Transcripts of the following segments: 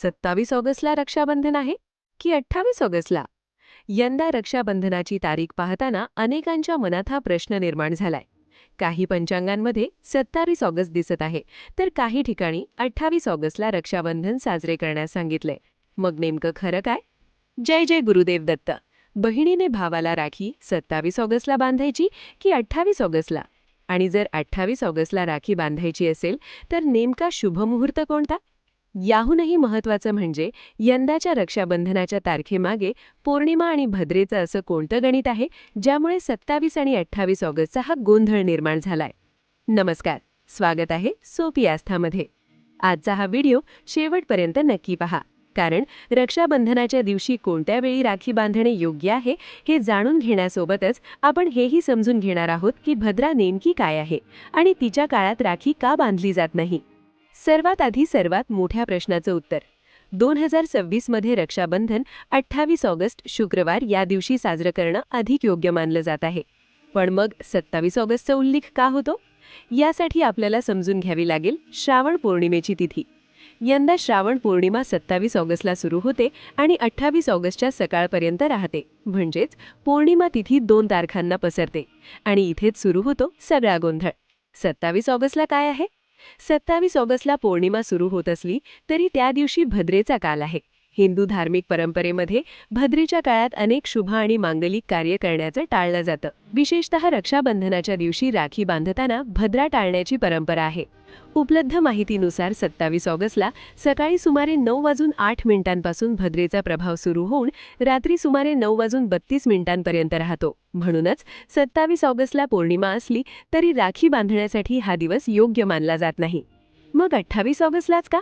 27 ऑगस्टला रक्षाबंधन आहे की 28 ऑगस्टला? यंदा रक्षाबंधनाची तारीख पाहताना अनेकांच्या मनात हा प्रश्न निर्माण झालाय. काही पंचांगांमध्ये 27 ऑगस्ट दिसत आहे, तर काही ठिकाणी 28 ऑगस्टला रक्षाबंधन साजरे करण्यास सांगितलंय. मग नेमकं खरं काय? जय जय गुरुदेव दत्त. बहिणीने भावाला राखी 27 ऑगस्टला बांधायची की 28 ऑगस्टला? आणि जर 28 ऑगस्टला राखी बांधायची असेल तर नेमका शुभमुहूर्त कोणता? याहूनही महत्त्वाचं म्हणजे यंदाच्या रक्षाबंधनाच्या तारखेमागे पौर्णिमा आणि भद्रेचं असं कोणतं गणित आहे ज्यामुळे 27 आणि 28 ऑगस्टचा हा गोंधळ निर्माण झालाय. नमस्कार, स्वागत आहे सोपी आस्थामध्ये. आजचा हा व्हिडिओ शेवटपर्यंत नक्की पहा, कारण रक्षाबंधनाच्या दिवशी कोणत्या वेळी राखी बांधणे योग्य आहे हे जाणून घेण्यासोबतच आपण हेही समजून घेणार आहोत की भद्रा नेमकी काय आहे आणि तिच्या काळात राखी का बांधली जात नाही. सर्वात आधी सर्वात मोठ्या प्रश्नाचं उत्तर. 2026 मध्ये रक्षाबंधन 28 ऑगस्ट शुक्रवार या दिवशी साजरं करणं अधिक योग्य मानलं जात आहे. पण मग 27 ऑगस्टचा उल्लेख का होतो? यासाठी आपल्याला समजून घ्यावी लागेल श्रावण पौर्णिमेची तिथी. यंदा श्रावण पौर्णिमा 27 ऑगस्टला सुरू होते आणि 28 ऑगस्टच्या सकाळपर्यंत राहते. म्हणजेच पौर्णिमा तिथी 2 तारखांना पसरते आणि इथेच सुरू होतो सगळा गोंधळ. 27 ऑगस्टला काय आहे? 27 ऑगस्टला पौर्णिमा सुरू होत असली तरी त्या दिवशी भद्रेचा काल आहे. हिंदू धार्मिक परंपरेमध्ये भद्रेच्या काळात अनेक शुभ आणि मांगलिक कार्य करण्याचं टाळलं जातं. विशेषतः रक्षाबंधनाच्या दिवशी राखी बांधताना भद्रा टाळण्याची परंपरा आहे. उपलब्ध माहितीनुसार 27 ऑगस्टला सकाळी सुमारे 9:08 भद्रेचा प्रभाव सुरू होऊन रात्री सुमारे 9:32 राहतो. म्हणूनच 27 ऑगस्टला पौर्णिमा असली तरी राखी बांधण्यासाठी हा दिवस योग्य मानला जात नाही. मग 28 ऑगस्टलाच का?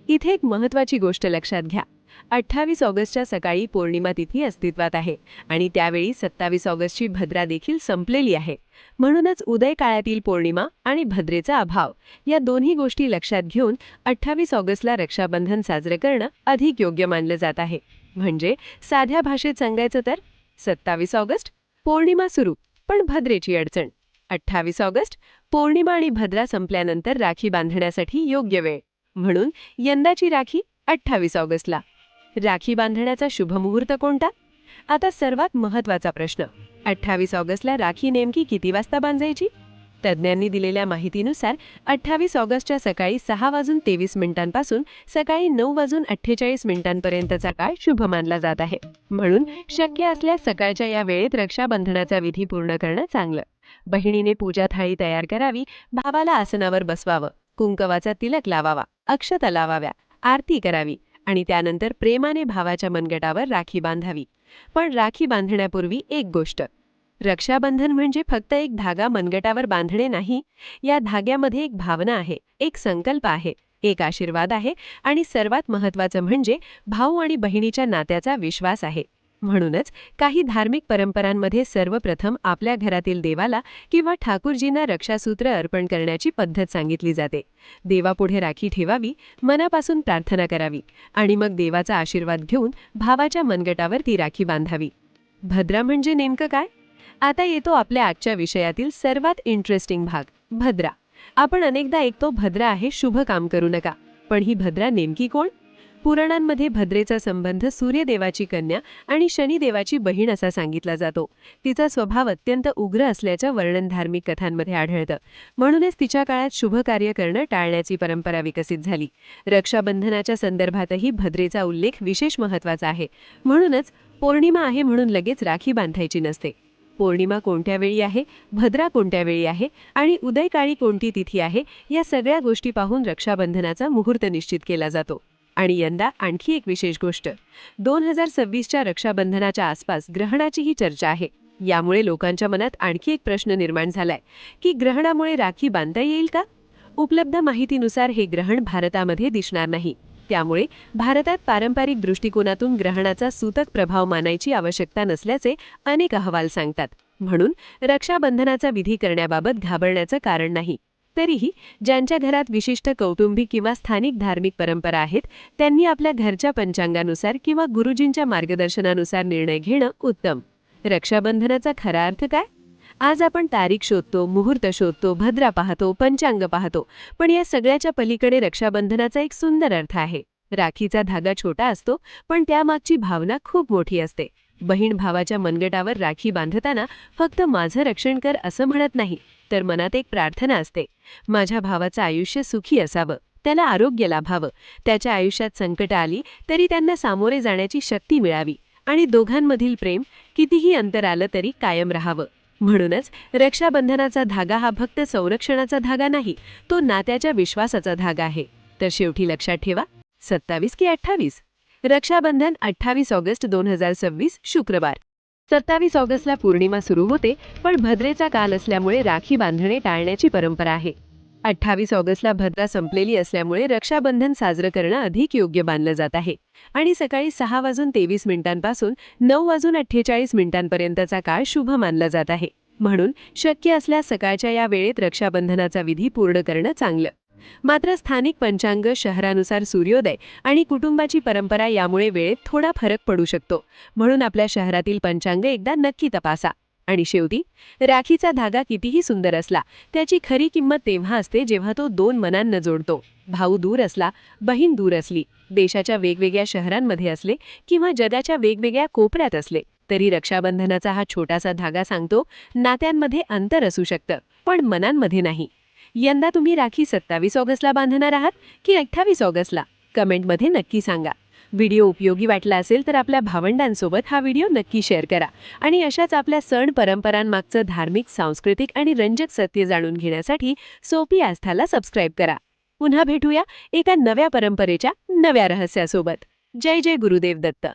इथे एक महत्त्वाची गोष्ट लक्षात घ्या. 28 ऑगस्टच्या सकाळी पौर्णिमा तिथी अस्तित्वात आहे आणि त्यावेळी 27 ऑगस्टची भद्रा देखील संपलेली आहे. म्हणूनच उदय काळातील पौर्णिमा आणि भद्रेचा अभाव या दोन्ही गोष्टी लक्षात घेऊन 28 ऑगस्टला रक्षाबंधन साजरे करणं अधिक योग्य मानलं जात आहे. म्हणजे साध्या भाषेत सांगायचं तर 27 ऑगस्ट पौर्णिमा सुरू पण भद्रेची अडचण. 28 ऑगस्ट पौर्णिमा आणि भद्रा संपल्यानंतर राखी बांधण्यासाठी योग्य वेळ. म्हणून यंदाची राखी 28 ऑगस्टला. राखी बांधण्याचा शुभमुहूर्त कोणता? आता सर्वात महत्त्वाचा प्रश्न. 28 ऑगस्टला राखी नेमकी किती वाजता बांधायची? तज्ज्ञांनी दिलेल्या माहितीनुसार 28 ऑगस्टच्या सकाळी 6:23 पासून सकाळी 9:48 काळ शुभ मानला जात आहे. म्हणून शक्य असल्यास सकाळच्या या वेळेत रक्षाबंधनाचा विधी पूर्ण करणं चांगलं. बहिणीने पूजा थाळी तयार करावी, भावाला आसनावर बसवावं, कुंकवाचा तिलक लावावा, अक्षता लावाव्या, आरती करावी आणि त्यानंतर प्रेमाने भावाच्या मनगटावर राखी बांधावी. पण राखी बांधण्यापूर्वी एक गोष्ट. रक्षाबंधन म्हणजे फक्त एक धागा मनगटावर बांधणे नाही. या धाग्यामध्ये एक भावना आहे, एक संकल्प आहे, एक आशीर्वाद आहे आणि सर्वात महत्त्वाचं म्हणजे भाऊ आणि बहिणीच्या नात्याचा विश्वास आहे. म्हणूनच काही धार्मिक परंपरांमध्ये सर्वप्रथम आपल्या घरातील देवाला किंवा ठाकूरजींना रक्षासूत्र अर्पण करण्याची पद्धत सांगितली जाते. देवापुढे राखी ठेवावी, मनापासून प्रार्थना करावी आणि मग देवाचा आशीर्वाद घेऊन भावाच्या मनगटावर ती राखी बांधावी. भद्रा म्हणजे नेमकं काय? आता येतो आपल्या आजच्या विषयातील सर्वात इंटरेस्टिंग भाग, भद्रा. आपण अनेकदा ऐकतो भद्रा आहे शुभ काम करू नका. पण ही भद्रा नेमकी कोण? पुराणांमध्ये भद्रेचा संबंध सूर्यदेवाची कन्या आणि शनिदेवाची बहीण असा सांगितला जातो. तिचा स्वभाव अत्यंत उग्र असल्याचं वर्णन धार्मिक कथांमध्ये आढळतं. म्हणूनच तिच्या काळात शुभ कार्य करणं टाळण्याची परंपरा विकसित झाली. रक्षाबंधनाच्या संदर्भातही भद्रेचा उल्लेख विशेष महत्त्वाचा आहे. म्हणूनच पौर्णिमा आहे म्हणून लगेच राखी बांधायची नसते. पौर्णिमा कोणत्या वेळी आहे, भद्रा कोणत्या वेळी आहे आणि उदयकाळी कोणती तिथी आहे या सगळ्या गोष्टी पाहून रक्षाबंधनाचा मुहूर्त निश्चित केला जातो. आणि यंदा आणखी एक विशेष गोष्ट. 2026च्या रक्षाबंधनाच्या आसपास ग्रहणाचीही चर्चा आहे. यामुळे लोकांच्या मनात आणखी एक प्रश्न निर्माण झालाय की ग्रहणामुळे राखी बांधता येईल का? उपलब्ध माहितीनुसार हे ग्रहण भारतामध्ये दिसणार नाही. त्यामुळे भारतात पारंपरिक दृष्टिकोनातून ग्रहणाचा सूतक प्रभाव मानायची आवश्यकता नसल्याचे अनेक अहवाल सांगतात. म्हणून रक्षाबंधनाचा विधी करण्याबाबत घाबरण्याचं कारण नाही. तरीही ज्यांच्या घरात विशिष्ट कौटुंबिक किंवा स्थानिक धार्मिक परंपरा आहेत त्यांनी आपल्या घरच्या पंचांगानुसार किंवा गुरुजींच्या मार्गदर्शनानुसार निर्णय घेणं उत्तम. रक्षाबंधनाचा खरा अर्थ काय? आज आपण तारीख शोधतो, मुहूर्त शोधतो, भद्रा पाहतो, पंचांग पाहतो, पण या सगळ्याच्या पलीकडे रक्षाबंधनाचा एक सुंदर अर्थ आहे. राखीचा धागा छोटा असतो, पण त्यामागची भावना खूप मोठी असते. बहीण भावाच्या मनगटावर राखी बांधताना फक्त माझं रक्षण कर असं म्हणत नाही, तर मनात एक प्रार्थना असते. माझ्या भावाचं आयुष्य सुखी असावं, त्याला आरोग्य लाभावं, त्याच्या आयुष्यात संकट आली तरी त्यांना सामोरे जाण्याची शक्ती मिळावी आणि दोघांमधील प्रेम कितीही अंतर आलं तरी कायम राहावं. म्हणूनच रक्षाबंधनाचा धागा हा फक्त संरक्षणाचा धागा नाही, तो नात्याच्या विश्वासाचा धागा आहे. तर शेवटी लक्षात ठेवा, 27 की 28? रक्षाबंधन 28 ऑगस्ट 2026 शुक्रवार. 27 ऑगस्टला पौर्णिमा सुरू होते, पण भद्रेचा काल असल्यामुळे राखी बांधणे टाळण्याची परंपरा आहे. 28 ऑगस्टला भद्रा संपलेली असल्यामुळे रक्षाबंधन साजरं करणं अधिक योग्य मानलं जात आहे. आणि सकाळी 6:23 9:48 काळ शुभ मानला जात आहे. म्हणून शक्य असल्यास सकाळच्या या वेळेत रक्षाबंधनाचा विधी पूर्ण करणं चांगलं. मात्र स्थानिक पंचांग, शहरानुसार सूर्योदय आणि कुटुंबाची परंपरा यामुळे वेळेत थोडा फरक पडू शकतो. म्हणून आपल्या शहरातील पंचांग एकदा नक्की तपासा. आणि शेवटी, राखीचा धागा कितीही सुंदर असला, त्याची खरी किंमत तेव्हा असते जेव्हा तो दोन मनांना जोडतो. भाऊ दूर असला, बहीण दूर असली, देशाच्या वेगवेगळ्या शहरांमध्ये असले किंवा जगाच्या वेगवेगळ्या कोपऱ्यात असले, तरी रक्षाबंधनाचा हा छोटासा धागा सांगतो, नात्यांमध्ये अंतर असू शकतं, पण मनांमध्ये नाही. यंदा तुम्ही राखी 27 ऑगस्टला बांधणार आहात की 28 ऑगस्टला? कमेंटमध्ये नक्की सांगा. व्हिडिओ उपयोगी वाटला असेल तर आपल्या भावंडांसोबत हा व्हिडिओ नक्की शेअर करा. आणि अशाच आपल्या सण परंपरांमागचं धार्मिक, सांस्कृतिक आणि रंजक सत्य जाणून घेण्यासाठी सोपी आस्थाला सबस्क्राईब करा. पुन्हा भेटूया एका नव्या परंपरेच्या नव्या रहस्यासोबत. जय जय गुरुदेव दत्त.